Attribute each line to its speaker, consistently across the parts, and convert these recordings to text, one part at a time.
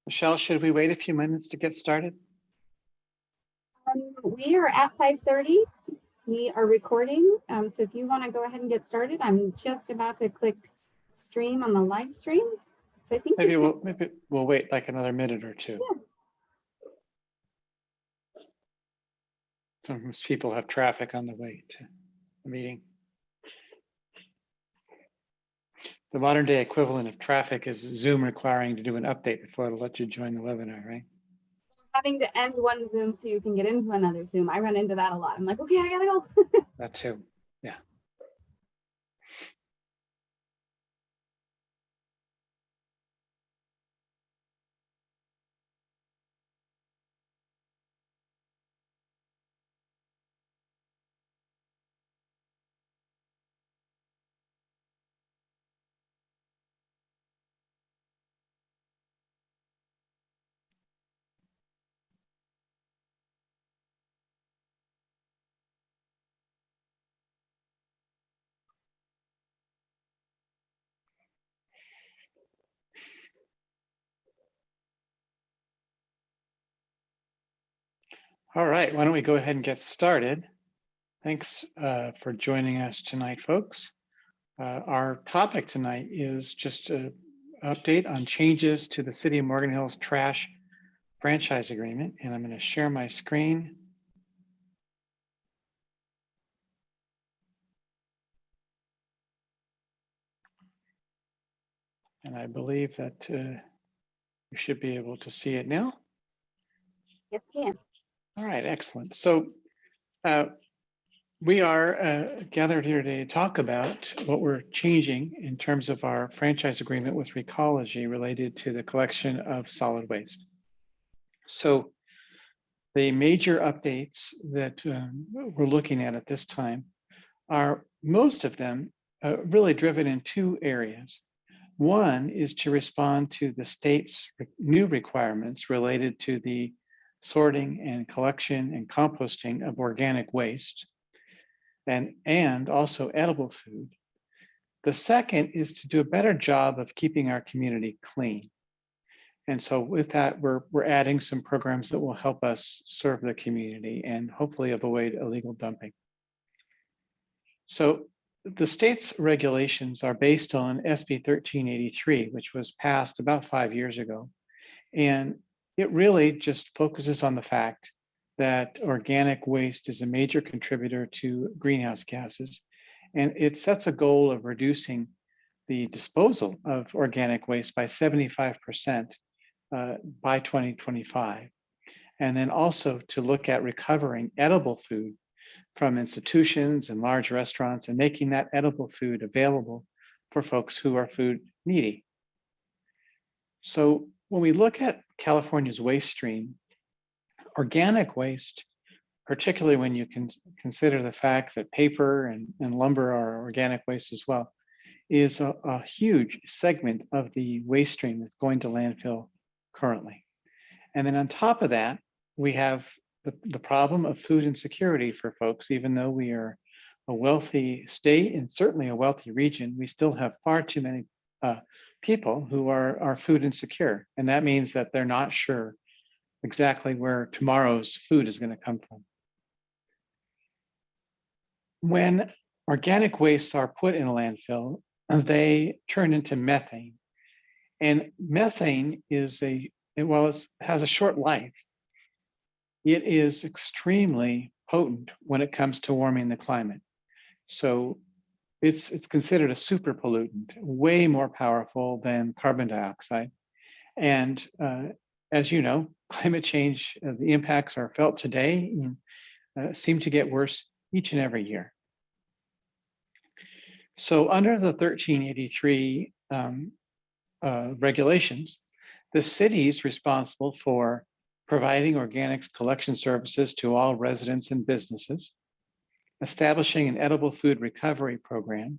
Speaker 1: Michelle, should we wait a few minutes to get started?
Speaker 2: We are at 5:30. We are recording. So if you want to go ahead and get started, I'm just about to click stream on the live stream. So I think
Speaker 1: Maybe we'll wait like another minute or two.
Speaker 2: Yeah.
Speaker 1: Sometimes people have traffic on the way to the meeting. The modern day equivalent of traffic is Zoom requiring to do an update before it'll let you join the webinar, right?
Speaker 2: Having to end one Zoom so you can get into another Zoom. I run into that a lot. I'm like, okay, I gotta go.
Speaker 1: That too, yeah. All right, why don't we go ahead and get started? Thanks for joining us tonight, folks. Our topic tonight is just an update on changes to the City of Morgan Hills trash franchise agreement, and I'm going to share my screen. And I believe that you should be able to see it now.
Speaker 2: Yes, can.
Speaker 1: All right, excellent. So we are gathered here today to talk about what we're changing in terms of our franchise agreement with Recology related to the collection of solid waste. So the major updates that we're looking at this time are most of them really driven in two areas. One is to respond to the state's new requirements related to the sorting and collection and composting of organic waste and also edible food. The second is to do a better job of keeping our community clean. And so with that, we're adding some programs that will help us serve the community and hopefully avoid illegal dumping. So the state's regulations are based on SB 1383, which was passed about 5 years ago. And it really just focuses on the fact that organic waste is a major contributor to greenhouse gases. And it sets a goal of reducing the disposal of organic waste by 75% by 2025. And then also to look at recovering edible food from institutions and large restaurants and making that edible food available for folks who are food needy. So when we look at California's waste stream, organic waste, particularly when you can consider the fact that paper and lumber are organic waste as well, is a huge segment of the waste stream that's going to landfill currently. And then on top of that, we have the problem of food insecurity for folks. Even though we are a wealthy state and certainly a wealthy region, we still have far too many people who are food insecure. And that means that they're not sure exactly where tomorrow's food is going to come from. When organic wastes are put in a landfill, they turn into methane. And methane is while it has a short life, it is extremely potent when it comes to warming the climate. So it's considered a super pollutant, way more powerful than carbon dioxide. And as you know, climate change, the impacts are felt today and seem to get worse each and every year. So under the 1383 regulations, the city is responsible for providing organics collection services to all residents and businesses, establishing an edible food recovery program,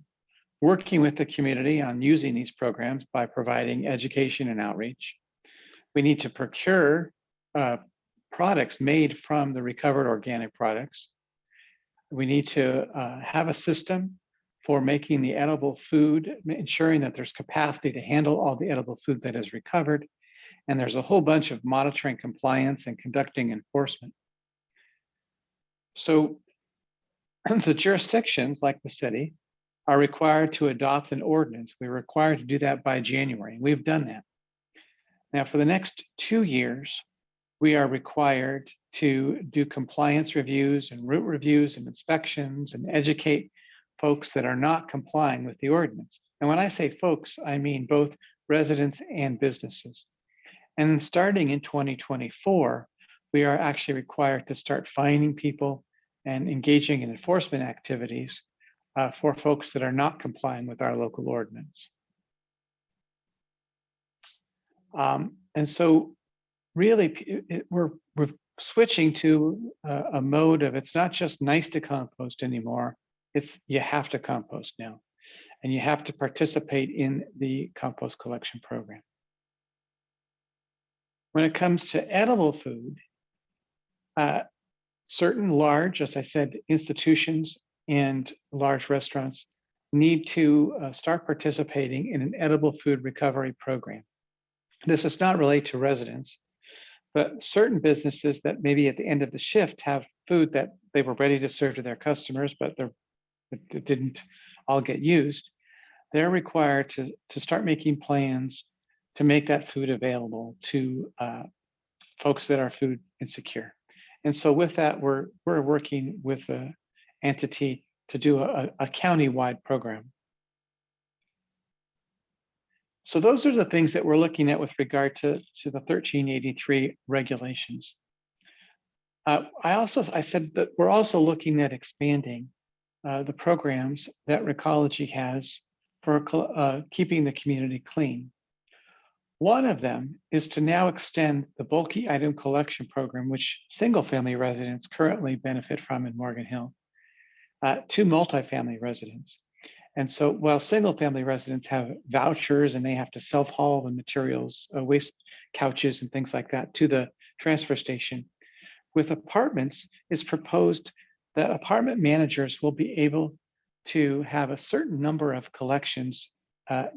Speaker 1: working with the community on using these programs by providing education and outreach. We need to procure products made from the recovered organic products. We need to have a system for making the edible food, ensuring that there's capacity to handle all the edible food that is recovered. And there's a whole bunch of monitoring compliance and conducting enforcement. So the jurisdictions, like the city, are required to adopt an ordinance. We're required to do that by January. We've done that. Now, for the next 2 years, we are required to do compliance reviews and route reviews and inspections and educate folks that are not complying with the ordinance. And when I say folks, I mean both residents and businesses. And then starting in 2024, we are actually required to start fining people and engaging in enforcement activities for folks that are not complying with our local ordinance. And so really, we're switching to a mode of it's not just nice to compost anymore, it's you have to compost now, and you have to participate in the compost collection program. When it comes to edible food, certain large, as I said, institutions and large restaurants need to start participating in an edible food recovery program. This is not related to residents, but certain businesses that maybe at the end of the shift have food that they were ready to serve to their customers, but it didn't all get used. They're required to start making plans to make that food available to folks that are food insecure. And so with that, we're working with the entity to do a county-wide program. So those are the things that we're looking at with regard to the 1383 regulations. I said that we're also looking at expanding the programs that Recology has for keeping the community clean. One of them is to now extend the bulky item collection program, which single-family residents currently benefit from in Morgan Hill, to multifamily residents. And so while single-family residents have vouchers and they have to self-haul the materials, waste couches and things like that to the transfer station, with apartments, it's proposed that apartment managers will be able to have a certain number of collections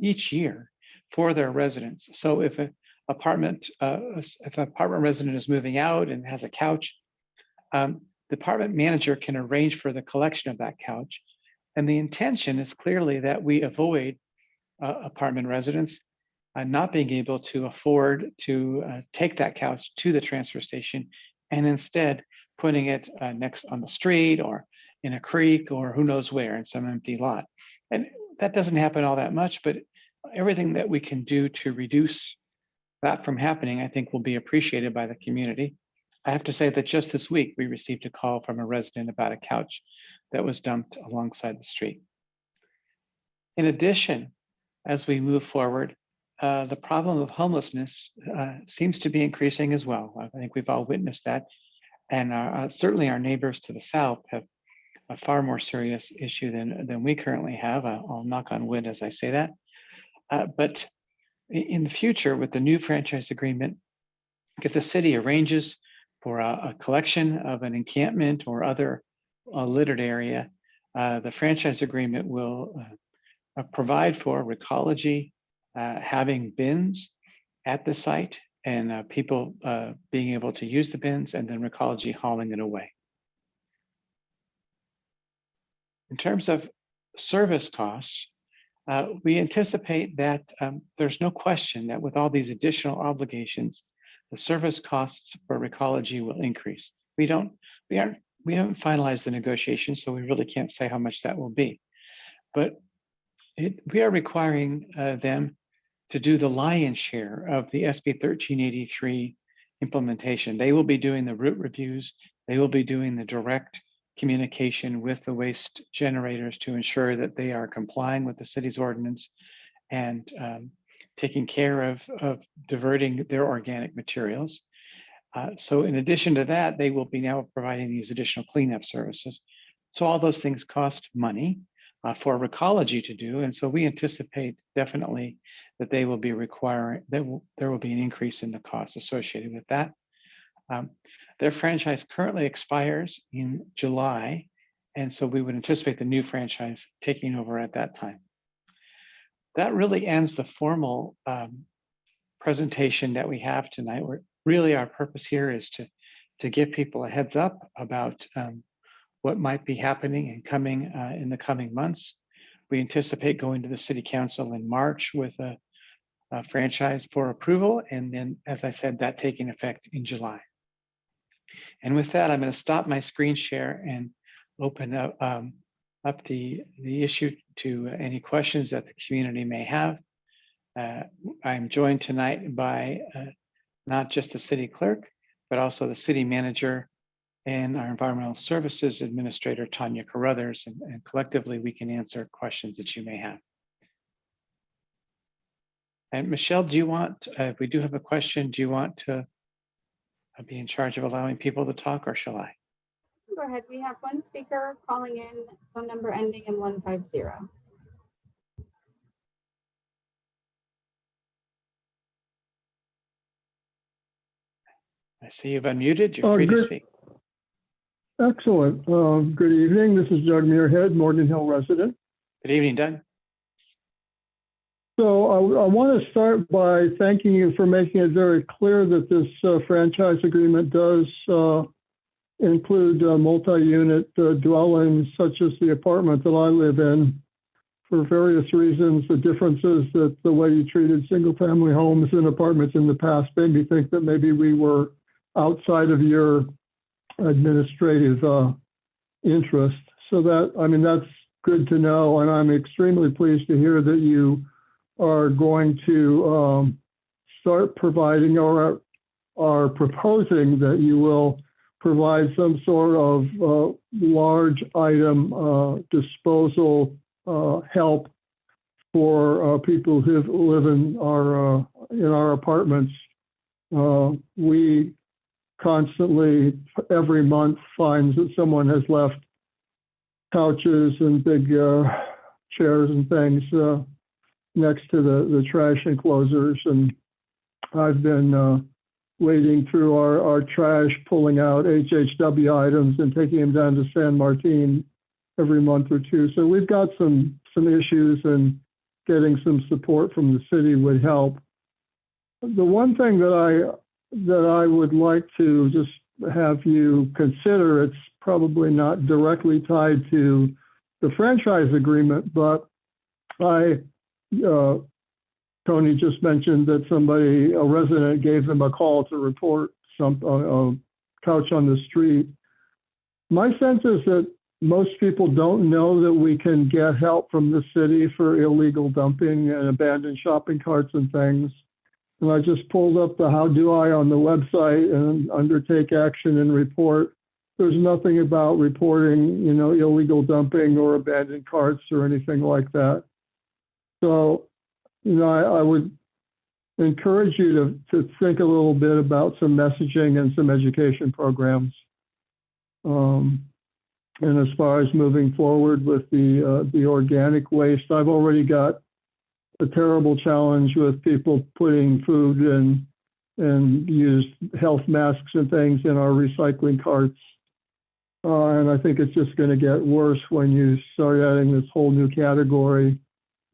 Speaker 1: each year for their residents. So if an apartment resident is moving out and has a couch, the apartment manager can arrange for the collection of that couch. And the intention is clearly that we avoid apartment residents not being able to afford to take that couch to the transfer station, and instead putting it next on the street or in a creek or who knows where in some empty lot. And that doesn't happen all that much, but everything that we can do to reduce that from happening, I think will be appreciated by the community. I have to say that just this week, we received a call from a resident about a couch that was dumped alongside the street. In addition, as we move forward, the problem of homelessness seems to be increasing as well. I think we've all witnessed that. And certainly our neighbors to the south have a far more serious issue than we currently have. I'll knock on wood as I say that. But in the future, with the new franchise agreement, if the city arranges for a collection of an encampment or other littered area, the franchise agreement will provide for Recology having bins at the site and people being able to use the bins and then Recology hauling it away. In terms of service costs, we anticipate that there's no question that with all these additional obligations, the service costs for Recology will increase. We haven't finalized the negotiations, so we really can't say how much that will be. But we are requiring them to do the lion's share of the SB 1383 implementation. They will be doing the route reviews. They will be doing the direct communication with the waste generators to ensure that they are complying with the city's ordinance and taking care of diverting their organic materials. So in addition to that, they will be now providing these additional cleanup services. So all those things cost money for Recology to do. And so we anticipate definitely that they will be requiring, there will be an increase in the cost associated with that. Their franchise currently expires in July. And so we would anticipate the new franchise taking over at that time. That really ends the formal presentation that we have tonight. Really our purpose here is to give people a heads up about what might be happening and coming in the coming months. We anticipate going to the City Council in March with a franchise for approval, and then, as I said, that taking effect in July. And with that, I'm going to stop my screen share and open up the issue to any questions that the community may have. I'm joined tonight by not just the city clerk, but also the city manager and our environmental services administrator, Tanya Carruthers, and collectively we can answer questions that you may have. And Michelle, do you want, if we do have a question, do you want to be in charge of allowing people to talk, or shall I?
Speaker 2: Go ahead. We have one speaker calling in, phone number ending in 150.
Speaker 1: I see you've unmuted. You're free to speak.
Speaker 3: Excellent. Good evening. This is Doug Muirhead, Morgan Hill resident.
Speaker 1: Good evening, Doug.
Speaker 3: So I want to start by thanking you for making it very clear that this franchise agreement does include multi-unit dwellings, such as the apartment that I live in. For various reasons, the differences that the way you treated single-family homes and apartments in the past made me think that maybe we were outside of your administrative interest. So that, I mean, that's good to know. And I'm extremely pleased to hear that you are going to start providing or are proposing that you will provide some sort of large item disposal help for people who live in our apartments. We constantly, every month, finds that someone has left couches and big chairs and things next to the trash enclosures, and I've been wading through our trash, pulling out HHW items and taking them down to San Martin every month or two. So we've got some issues, and getting some support from the city would help. The one thing that I would like to just have you consider, it's probably not directly tied to the franchise agreement, but Tony just mentioned that a resident gave them a call to report a couch on the street. My sense is that most people don't know that we can get help from the city for illegal dumping and abandoned shopping carts and things. And I just pulled up the How Do I on the website and undertake action and report. There's nothing about reporting, illegal dumping or abandoned carts or anything like that. So, I would encourage you to think a little bit about some messaging and some education programs. And as far as moving forward with the organic waste, I've already got a terrible challenge with people putting food and used health masks and things in our recycling carts. And I think it's just going to get worse when you start adding this whole new category.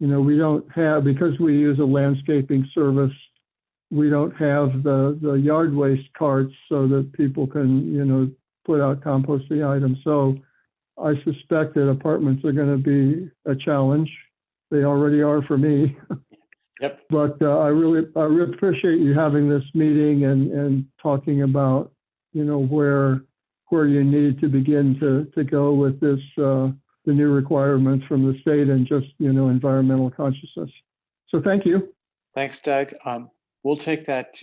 Speaker 3: We don't have, because we use a landscaping service, we don't have the yard waste carts so that people can, put out composting items. So I suspect that apartments are going to be a challenge. They already are for me.
Speaker 1: Yep.
Speaker 3: But I really appreciate you having this meeting and talking about, where you need to begin to go with this, the new requirements from the state and just, environmental consciousness. So thank you.
Speaker 1: Thanks, Doug. We'll take that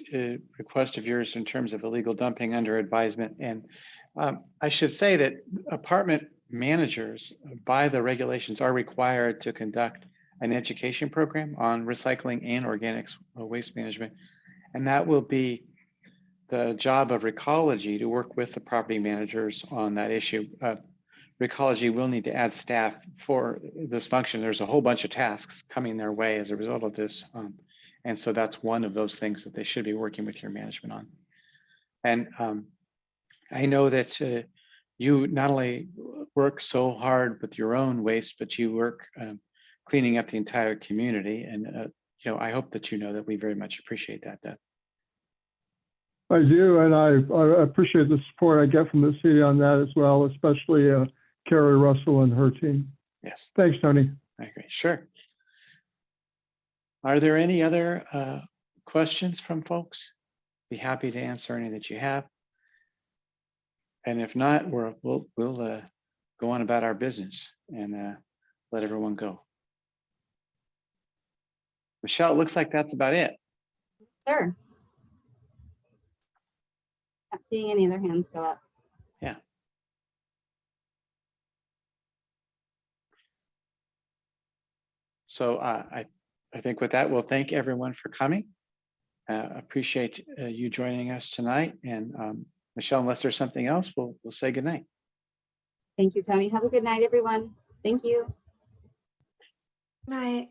Speaker 1: request of yours in terms of illegal dumping under advisement. And I should say that apartment managers, by the regulations, are required to conduct an education program on recycling and organic waste management. And that will be the job of Recology to work with the property managers on that issue. Recology will need to add staff for this function. There's a whole bunch of tasks coming their way as a result of this. And so that's one of those things that they should be working with your management on. And I know that you not only work so hard with your own waste, but you work cleaning up the entire community. And I hope that you know that we very much appreciate that, Doug.
Speaker 3: I do, and I appreciate the support I get from the city on that as well, especially Carrie Russell and her team.
Speaker 1: Yes,
Speaker 3: Thanks, Tony.
Speaker 1: I agree. Sure. Are there any other questions from folks? Be happy to answer any that you have. And if not, we'll go on about our business and let everyone go. Michelle, it looks like that's about it.
Speaker 2: Sir. Not seeing any other hands go up.
Speaker 1: So I think with that, we'll thank everyone for coming. Appreciate you joining us tonight. And Michelle, unless there's something else, we'll say goodnight.
Speaker 2: Thank you, Tony. Have a good night, everyone. Thank you.
Speaker 4: Night.